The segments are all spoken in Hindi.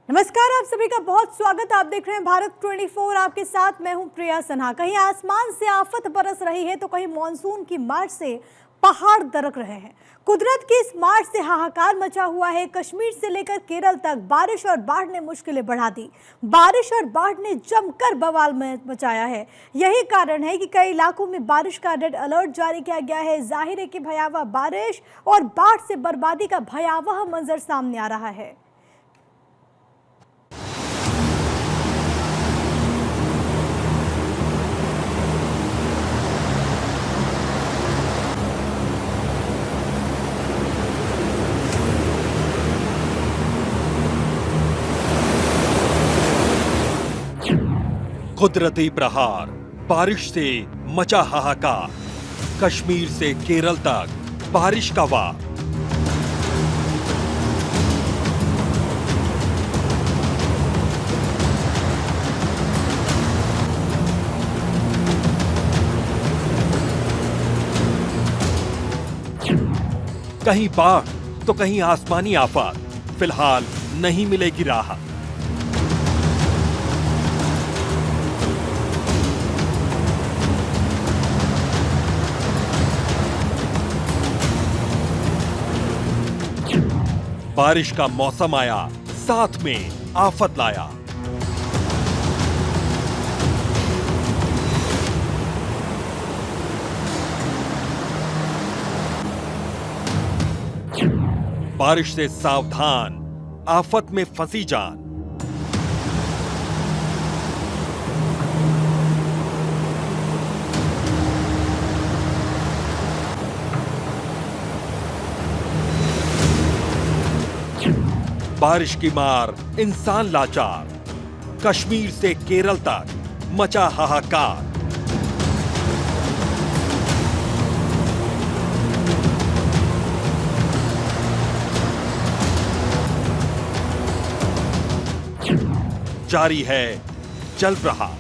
नमस्कार, आप सभी का बहुत स्वागत। आप देख रहे हैं भारत 24। आपके साथ मैं हूं प्रिया सन्हा। कहीं आसमान से आफत बरस रही है तो कहीं मॉनसून की मार से पहाड़ दरक रहे हैं। कुदरत की इस मार से हाहाकार मचा हुआ है। कश्मीर से लेकर केरल तक बारिश और बाढ़ ने मुश्किलें बढ़ा दी। बारिश और बाढ़ ने जमकर बवाल मचाया है। यही कारण है कि कई इलाकों में बारिश का रेड अलर्ट जारी किया गया है। जाहिर है कि भयावह बारिश और बाढ़ से बर्बादी का भयावह मंजर सामने आ रहा है। कुदरती प्रहार, बारिश से मचा हाहाकार। कश्मीर से केरल तक बारिश का वार। कहीं बाढ़ तो कहीं आसमानी आफत। फिलहाल नहीं मिलेगी राहत। बारिश का मौसम आया, साथ में आफत लाया। बारिश से सावधान, आफत में फंसी जान। बारिश की मार, इंसान लाचार। कश्मीर से केरल तक मचा हाहाकार। जारी है जल प्रहार।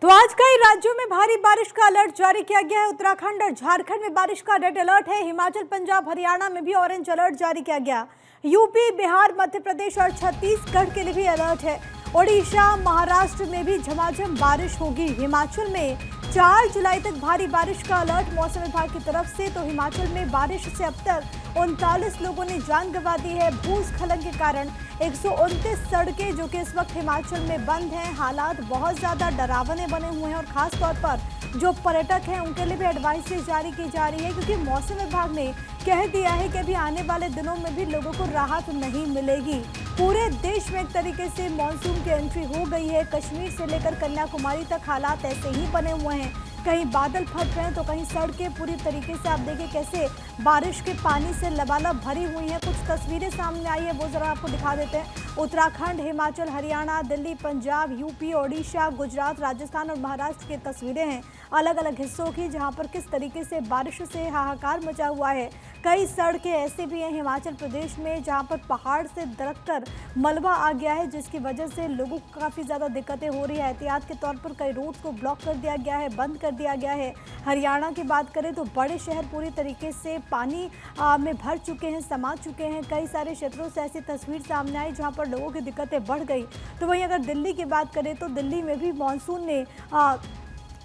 तो आज कई राज्यों में भारी बारिश का अलर्ट जारी किया गया है। उत्तराखंड और झारखंड में बारिश का रेड अलर्ट है। हिमाचल, पंजाब, हरियाणा में भी ऑरेंज अलर्ट जारी किया गया। यूपी, बिहार, मध्य प्रदेश और छत्तीसगढ़ के लिए भी अलर्ट है। ओडिशा, महाराष्ट्र में भी झमाझम बारिश होगी। हिमाचल में 4 जुलाई तक भारी बारिश का अलर्ट मौसम विभाग की तरफ से। तो हिमाचल में बारिश से अब तक 39 लोगों ने जान गंवा दी है। भूस्खलन के कारण 129 सड़कें जो कि इस वक्त हिमाचल में बंद हैं। हालात बहुत ज़्यादा डरावने बने हुए हैं और ख़ास तौर पर जो पर्यटक हैं उनके लिए भी एडवाइजरी जारी की जा रही है, क्योंकि मौसम विभाग ने कह दिया है कि अभी आने वाले दिनों में भी लोगों को राहत नहीं मिलेगी। पूरे देश में एक तरीके से मानसून की एंट्री हो गई है। कश्मीर से लेकर कन्याकुमारी तक हालात ऐसे ही बने हुए हैं। कहीं बादल फट रहे हैं तो कहीं सड़कें पूरी तरीके से, आप देखिए कैसे बारिश के पानी से लबालब भरी हुई हैं। कुछ तस्वीरें सामने आई है, वो जरा आपको दिखा देते हैं। उत्तराखंड, हिमाचल, हरियाणा, दिल्ली, पंजाब, यूपी, ओडिशा, गुजरात, राजस्थान और महाराष्ट्र की तस्वीरें हैं अलग अलग हिस्सों की, जहां पर किस तरीके से बारिश से हाहाकार मचा हुआ है। कई सड़कें ऐसे भी हैं हिमाचल प्रदेश में जहां पर पहाड़ से दरककर मलबा आ गया है, जिसकी वजह से लोगों को काफ़ी ज़्यादा दिक्कतें हो रही है। एहतियात के तौर पर कई रोड्स को ब्लॉक कर दिया गया है, बंद कर दिया गया है। हरियाणा की बात करें तो बड़े शहर पूरी तरीके से पानी में भर चुके हैं, समा चुके हैं। कई सारे क्षेत्रों से ऐसी तस्वीर सामने आई जहां पर लोगों की दिक्कतें बढ़ गई। तो वहीं अगर दिल्ली की बात करें तो दिल्ली में भी मानसून ने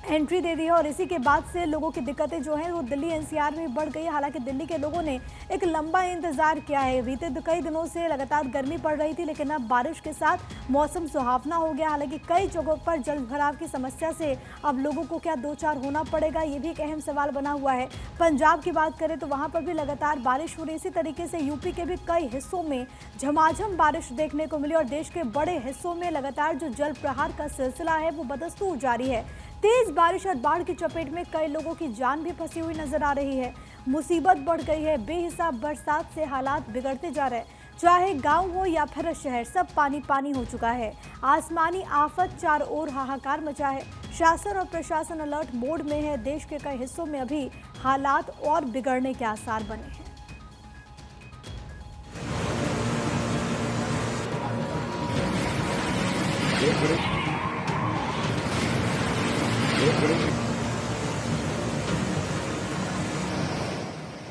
एंट्री दे दी है और इसी के बाद से लोगों की दिक्कतें जो हैं वो दिल्ली एनसीआर में बढ़ गई है। हालांकि दिल्ली के लोगों ने एक लंबा इंतजार किया है। बीते कई दिनों से लगातार गर्मी पड़ रही थी, लेकिन अब बारिश के साथ मौसम सुहावना हो गया। हालांकि कई जगहों पर जल भराव की समस्या से अब लोगों को क्या दो चार होना पड़ेगा, ये भी एक अहम सवाल बना हुआ है। पंजाब की बात करें तो वहाँ पर भी लगातार बारिश हो रही। इसी तरीके से यूपी के भी कई हिस्सों में झमाझम बारिश देखने को मिली और देश के बड़े हिस्सों में लगातार जो जल प्रहार का सिलसिला है वो बदस्तूर जारी है। तेज बारिश और बाढ़ की चपेट में कई लोगों की जान भी फंसी हुई नजर आ रही है। मुसीबत बढ़ गई है। बेहिसाब बरसात से हालात बिगड़ते जा रहे हैं। चाहे गांव हो या फिर शहर, सब पानी पानी हो चुका है। आसमानी आफत चारों ओर हाहाकार मचा है। शासन और प्रशासन अलर्ट मोड में है। देश के कई हिस्सों में अभी हालात और बिगड़ने के आसार बने हैं।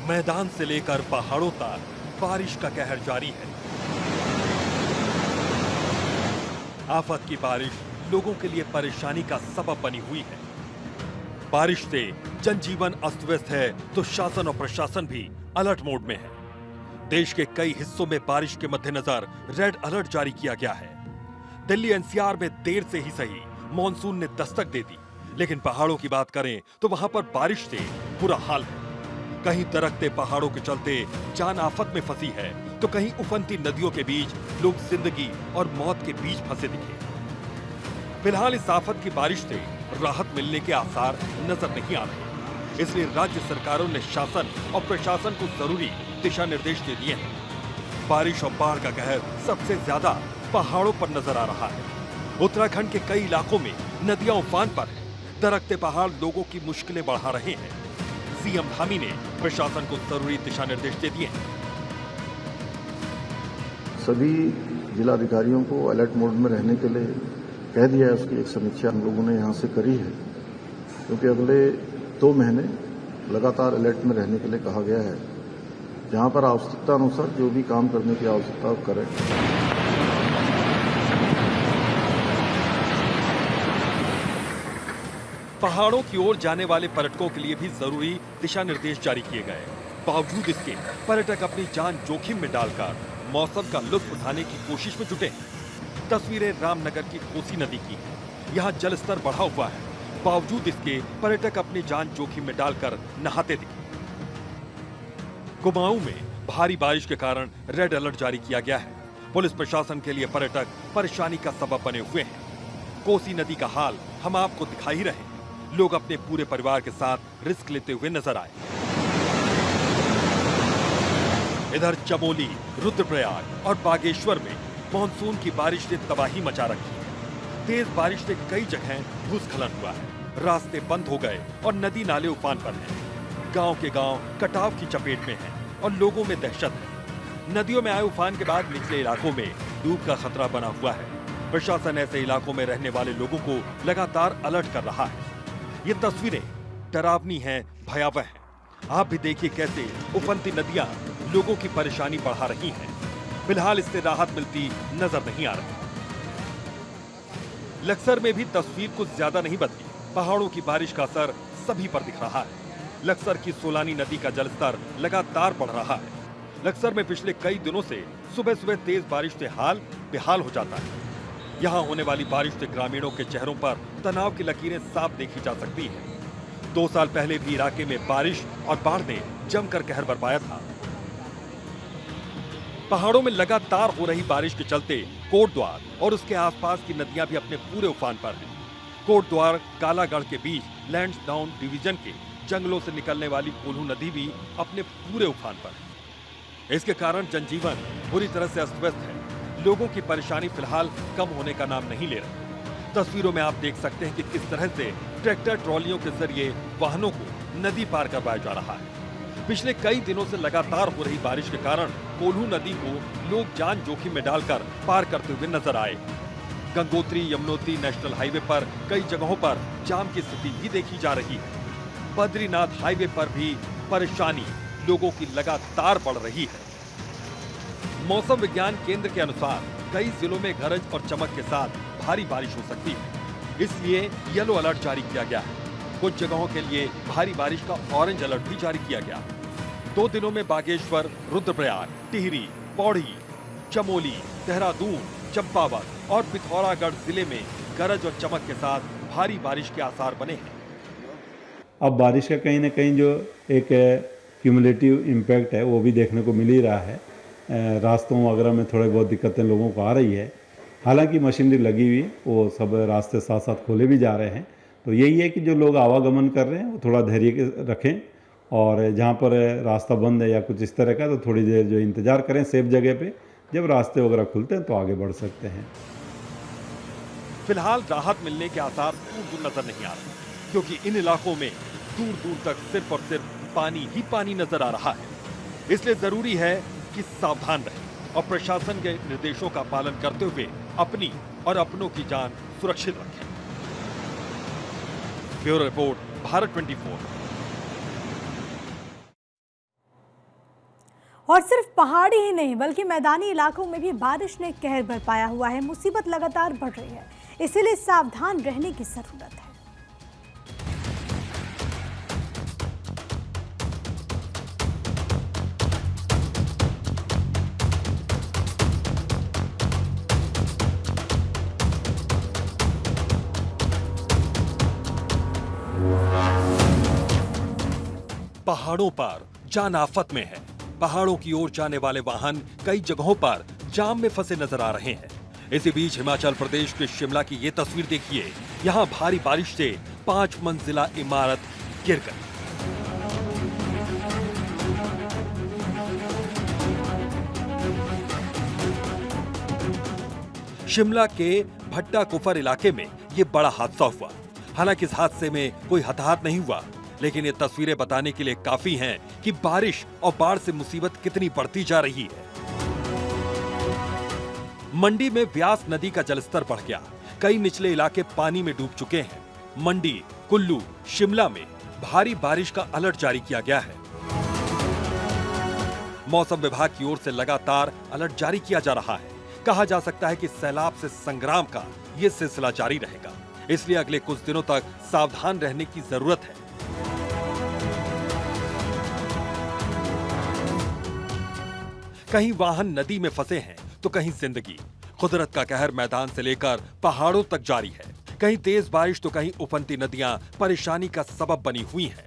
मैदान से लेकर पहाड़ों तक बारिश का कहर जारी है। आफत की बारिश लोगों के लिए परेशानी का सबब बनी हुई है। बारिश से जनजीवन अस्त व्यस्त है तो शासन और प्रशासन भी अलर्ट मोड में है। देश के कई हिस्सों में बारिश के मद्देनजर रेड अलर्ट जारी किया गया है। दिल्ली एनसीआर में देर से ही सही मॉनसून ने दस्तक दे दी, लेकिन पहाड़ों की बात करें तो वहां पर बारिश से बुरा हाल है। कहीं दरकते पहाड़ों के चलते जान आफत में फंसी है तो कहीं उफनती नदियों के बीच लोग जिंदगी और मौत के बीच फंसे दिखे। फिलहाल इस आफत की बारिश से राहत मिलने के आसार नजर नहीं आ रहे, इसलिए राज्य सरकारों ने शासन और प्रशासन को जरूरी दिशा निर्देश दे दिए हैं। बारिश और बाढ़ का कहर सबसे ज्यादा पहाड़ों पर नजर आ रहा है। उत्तराखंड के कई इलाकों में नदियां उफान पर हैं। दरकते पहाड़ लोगों की मुश्किलें बढ़ा रहे हैं। सीएम धामी ने प्रशासन को जरूरी दिशा निर्देश दे दिए हैं। सभी जिलाधिकारियों को अलर्ट मोड में रहने के लिए कह दिया है। उसकी एक समीक्षा हम लोगों ने यहाँ से करी है, क्योंकि अगले 2 महीने लगातार अलर्ट में रहने के लिए कहा गया है। जहाँ पर आवश्यकता अनुसार जो भी काम करने की आवश्यकता करें। पहाड़ों की ओर जाने वाले पर्यटकों के लिए भी जरूरी दिशा निर्देश जारी किए गए। बावजूद इसके पर्यटक अपनी जान जोखिम में डालकर मौसम का लुत्फ उठाने की कोशिश में जुटे हैं। तस्वीरें रामनगर की कोसी नदी की हैं। यहाँ जलस्तर बढ़ा हुआ है। बावजूद इसके पर्यटक अपनी जान जोखिम में डालकर नहाते दिखे। कुमाऊं में भारी बारिश के कारण रेड अलर्ट जारी किया गया है। पुलिस प्रशासन के लिए पर्यटक परेशानी का सबब बने हुए हैं। कोसी नदी का हाल हम आपको दिखा ही रहे। लोग अपने पूरे परिवार के साथ रिस्क लेते हुए नजर आए। इधर चमोली, रुद्रप्रयाग और बागेश्वर में मानसून की बारिश ने तबाही मचा रखी है। तेज बारिश से कई जगह भूस्खलन हुआ है। रास्ते बंद हो गए और नदी नाले उफान पर हैं। गांव के गांव कटाव की चपेट में हैं और लोगों में दहशत है। नदियों में आए उफान के बाद निचले इलाकों में डूब का खतरा बना हुआ है। प्रशासन ऐसे इलाकों में रहने वाले लोगों को लगातार अलर्ट कर रहा है। ये तस्वीरें डरावनी हैं, भयावह हैं। आप भी देखिए कैसे उफनती नदियां लोगों की परेशानी बढ़ा रही हैं। फिलहाल इससे राहत मिलती नजर नहीं आ रही। लक्सर में भी तस्वीर कुछ ज्यादा नहीं बदली। पहाड़ों की बारिश का असर सभी पर दिख रहा है। लक्सर की सोलानी नदी का जलस्तर लगातार बढ़ रहा है। लक्सर में पिछले कई दिनों से सुबह सुबह तेज बारिश से हाल बेहाल हो जाता है। यहाँ होने वाली बारिश से ग्रामीणों के चेहरों पर तनाव की लकीरें साफ देखी जा सकती हैं। 2 साल पहले भी इलाके में बारिश और बाढ़ ने जमकर कहर बरपाया था। पहाड़ों में लगातार हो रही बारिश के चलते कोटद्वार और उसके आसपास की नदियां भी अपने पूरे उफान पर हैं। कोटद्वार कालागढ़ के बीच लैंसडाउन डिवीजन के जंगलों से निकलने वाली कोल्हू नदी भी अपने पूरे उफान पर है। इसके कारण जनजीवन बुरी तरह से अस्त व्यस्त है। लोगों की परेशानी फिलहाल कम होने का नाम नहीं ले रही। तस्वीरों में आप देख सकते हैं कि किस तरह से ट्रैक्टर ट्रॉलियों के जरिए वाहनों को नदी पार करवाया जा रहा है। पिछले कई दिनों से लगातार हो रही बारिश के कारण कोल्हू नदी को लोग जान जोखिम में डालकर पार करते हुए नजर आए। गंगोत्री यमुनोत्री नेशनल हाईवे पर कई जगहों पर जाम की स्थिति भी देखी जा रही है। बद्रीनाथ हाईवे पर भी परेशानी लोगों की लगातार बढ़ रही है। मौसम विज्ञान केंद्र के अनुसार कई जिलों में गरज और चमक के साथ भारी बारिश हो सकती है, इसलिए येलो अलर्ट जारी किया गया है। कुछ जगहों के लिए भारी बारिश का ऑरेंज अलर्ट भी जारी किया गया। 2 दिनों में बागेश्वर, रुद्रप्रयाग, टिहरी, पौड़ी, चमोली, देहरादून, चंपावत और पिथौरागढ़ जिले में गरज और चमक के साथ भारी बारिश के आसार बने हैं। अब बारिश का कहीं ना कहीं जो एक क्यूमुलेटिव इम्पैक्ट है वो भी देखने को मिल ही रहा है। रास्तों वगैरह में थोड़े बहुत दिक्कतें लोगों को आ रही है। हालांकि मशीनरी लगी हुई है, वो सब रास्ते साथ साथ खोले भी जा रहे हैं। तो यही है कि जो लोग आवागमन कर रहे हैं वो थोड़ा धैर्य रखें और जहाँ पर रास्ता बंद है या कुछ इस तरह का तो थोड़ी देर जो इंतज़ार करें सेफ जगह पे, जब रास्ते वगैरह खुलते हैं तो आगे बढ़ सकते हैं। फिलहाल राहत मिलने के आसार दूर दूर नजर नहीं आ रहे, क्योंकि इन इलाकों में दूर दूर तक सिर्फ और सिर्फ पानी ही पानी नजर आ रहा है। इसलिए जरूरी है कि सावधान रहें और प्रशासन के निर्देशों का पालन करते हुए अपनी और अपनों की जान सुरक्षित रखें। Bureau report, Bharat 24। और सिर्फ पहाड़ी ही नहीं बल्कि मैदानी इलाकों में भी बारिश ने कहर बरपाया हुआ है। मुसीबत लगातार बढ़ रही है, इसीलिए सावधान रहने की जरूरत है। पहाड़ों पर जान आफत में है। पहाड़ों की ओर जाने वाले वाहन कई जगहों पर जाम में फंसे नजर आ रहे हैं। इसी बीच हिमाचल प्रदेश के शिमला की ये तस्वीर देखिए। यहाँ भारी बारिश से 5 मंजिला इमारत गिर गई। शिमला के भट्टा कुफर इलाके में ये बड़ा हादसा हुआ। हालांकि इस हादसे में कोई हताहत नहीं हुआ, लेकिन ये तस्वीरें बताने के लिए काफी हैं कि बारिश और बाढ़ से मुसीबत कितनी बढ़ती जा रही है। मंडी में व्यास नदी का जलस्तर बढ़ गया। कई निचले इलाके पानी में डूब चुके हैं। मंडी, कुल्लू, शिमला में भारी बारिश का अलर्ट जारी किया गया है। मौसम विभाग की ओर से लगातार अलर्ट जारी किया जा रहा है। कहा जा सकता है कि सैलाब से संग्राम का ये सिलसिला जारी रहेगा, इसलिए अगले कुछ दिनों तक सावधान रहने की जरूरत है। कहीं वाहन नदी में फंसे हैं तो कहीं जिंदगी। कुदरत का कहर मैदान से लेकर पहाड़ों तक जारी है। कहीं तेज बारिश तो कहीं उफनती नदियां परेशानी का सबब बनी हुई हैं।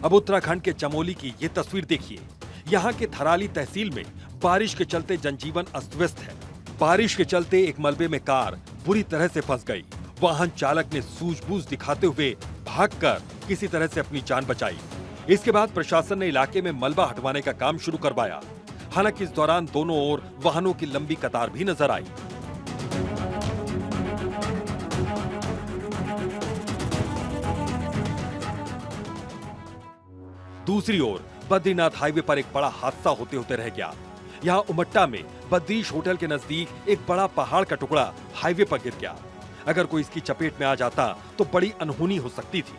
अब उत्तराखंड के चमोली की ये तस्वीर देखिए। यहाँ के थराली तहसील में बारिश के चलते जनजीवन अस्त व्यस्त है। बारिश के चलते एक मलबे में कार बुरी तरह से फंस गई। वाहन चालक ने सूझबूझ दिखाते हुए भागकर किसी तरह से अपनी जान बचाई। इसके बाद प्रशासन ने इलाके में मलबा हटवाने का काम शुरू करवाया। हालांकि इस दौरान दोनों ओर वाहनों की लंबी कतार भी नजर आई। दूसरी ओर बद्रीनाथ हाईवे पर एक बड़ा हादसा होते होते रह गया। यहाँ उमट्टा में बद्रीश होटल के नजदीक एक बड़ा पहाड़ का टुकड़ा हाईवे पर गिर गया। अगर कोई इसकी चपेट में आ जाता तो बड़ी अनहोनी हो सकती थी।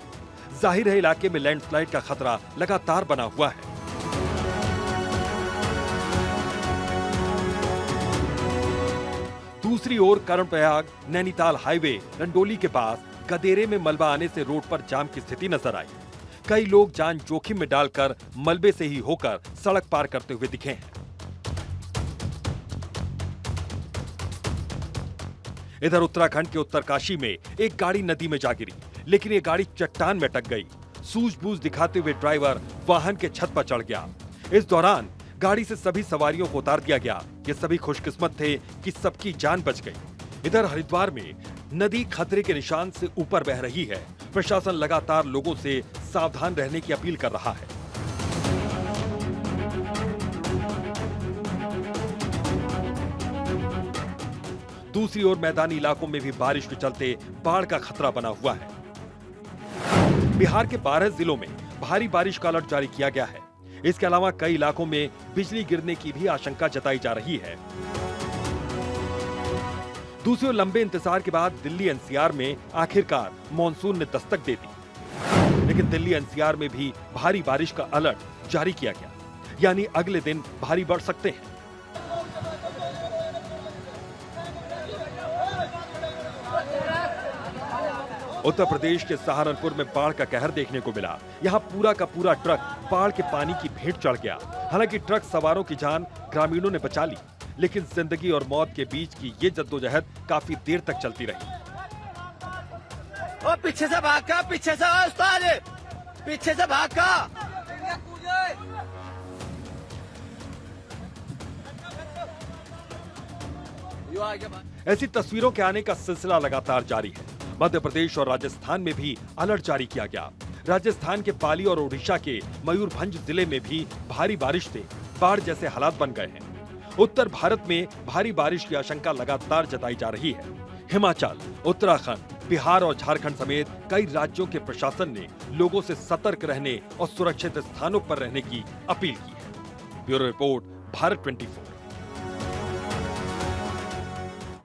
जाहिर है इलाके में लैंडस्लाइड का खतरा लगातार बना हुआ है। दूसरी ओर कर्णप्रयाग नैनीताल हाईवे रंडोली के पास गदेरे में मलबा आने से रोड पर जाम की स्थिति नजर आई। कई लोग जान जोखिम में डालकर मलबे से ही होकर सड़क पार करते हुए दिखे हैं। इधर उत्तराखंड के उत्तरकाशी में एक गाड़ी नदी में जा गिरी, लेकिन ये गाड़ी चट्टान में अटक गई। सूझबूझ दिखाते हुए ड्राइवर वाहन के छत पर चढ़ गया। इस दौरान गाड़ी से सभी सवारियों को उतार दिया गया। ये सभी खुशकिस्मत थे कि सबकी जान बच गई। इधर हरिद्वार में नदी खतरे के निशान से ऊपर बह रही है। प्रशासन लगातार लोगों से सावधान रहने की अपील कर रहा है। दूसरी ओर मैदानी इलाकों में भी बारिश के चलते बाढ़ का खतरा बना हुआ है। बिहार के 12 जिलों में भारी बारिश का अलर्ट जारी किया गया है। इसके अलावा कई इलाकों में बिजली गिरने की भी आशंका जताई जा रही है। दूसरी ओर लंबे इंतजार के बाद दिल्ली एनसीआर में आखिरकार मॉनसून ने दस्तक दे दी, लेकिन दिल्ली एनसीआर में भी भारी बारिश का अलर्ट जारी किया गया, यानी अगले दिन भारी बढ़ सकते हैं। उत्तर प्रदेश के सहारनपुर में बाढ़ का कहर देखने को मिला। यहाँ पूरा का पूरा ट्रक बाढ़ के पानी की भेंट चढ़ गया। हालांकि ट्रक सवारों की जान ग्रामीणों ने बचा ली, लेकिन जिंदगी और मौत के बीच की ये जद्दोजहद काफी देर तक चलती रही। ओ पीछे से भागा, पीछे से उस्ताद, पीछे से भागा। ऐसी तस्वीरों के आने का सिलसिला लगातार जारी है। मध्य प्रदेश और राजस्थान में भी अलर्ट जारी किया गया। राजस्थान के पाली और ओडिशा के मयूरभंज जिले में भी भारी बारिश से बाढ़ जैसे हालात बन गए हैं। उत्तर भारत में भारी बारिश की आशंका लगातार जताई जा रही है। हिमाचल, उत्तराखंड, बिहार और झारखंड समेत कई राज्यों के प्रशासन ने लोगों से सतर्क रहने और सुरक्षित स्थानों पर रहने की अपील की है। Bureau report, Bharat 24।